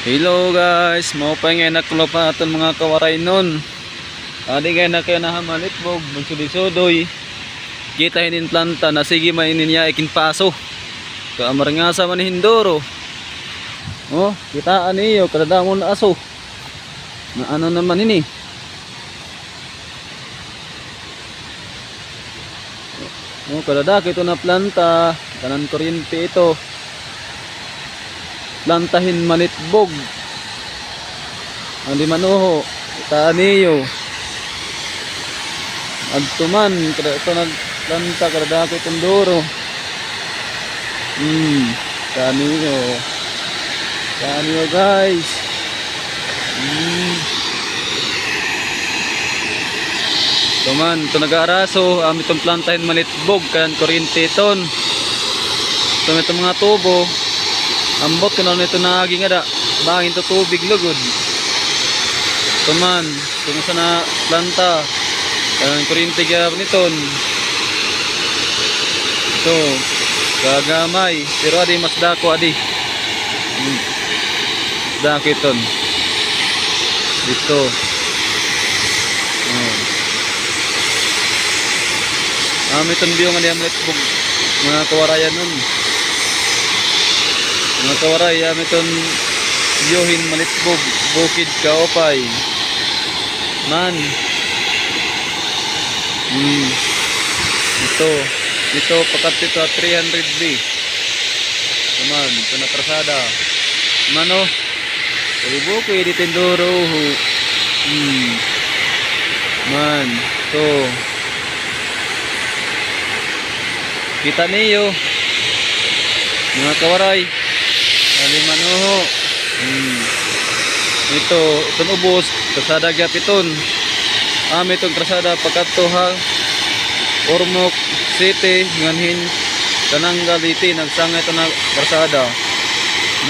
Hello guys, mau pengen nakulop natin mga kawaray nun. Adi kaya na kaya nahamalit bog, magsudi-sudoy. Kita hinin planta na sige mainin niya ikin paso. Kaamar nga sa manihindoro. Oh, kita aniyo, kadadamon na aso. Na ano naman ini? Oh, kadadak ito na planta, kanan kuryente ito. Plantahin manitbog andi manuho itaaniyo adtuman kada ito nagplanta kada dako itong duro itaaniyo guys tuman ito nag-aaraso itong plantahin manitbog kanan kuryente iton itong mga tubo ambot ko na nito naging ada bangin to tubig lugod tuman kung sa na planta ang kuryente kaya niton ito gagamay pero adi mas dako adi dako iton dito iton biyong adi amlet bug mga kawarayan nun mga kawaray, amiton yohin malitbog, bukid kaopay. Man. Ito pakat ito 300B. Teman, ito na krasada. Mano? Dari bukid di tendoro. Man, to. Kita niyo. Mga kawaray. Ali manuho. Itong ubos, krasada gyap iton. Itong krasada pagkadto ha. Ormoc City nganhin kanang Galiti nagsanga ito na krasada.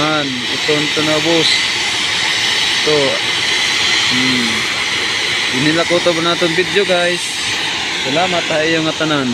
Man, ito na ubos. Ito. Inila ko to naton video guys. Salamat tayo nga tanan.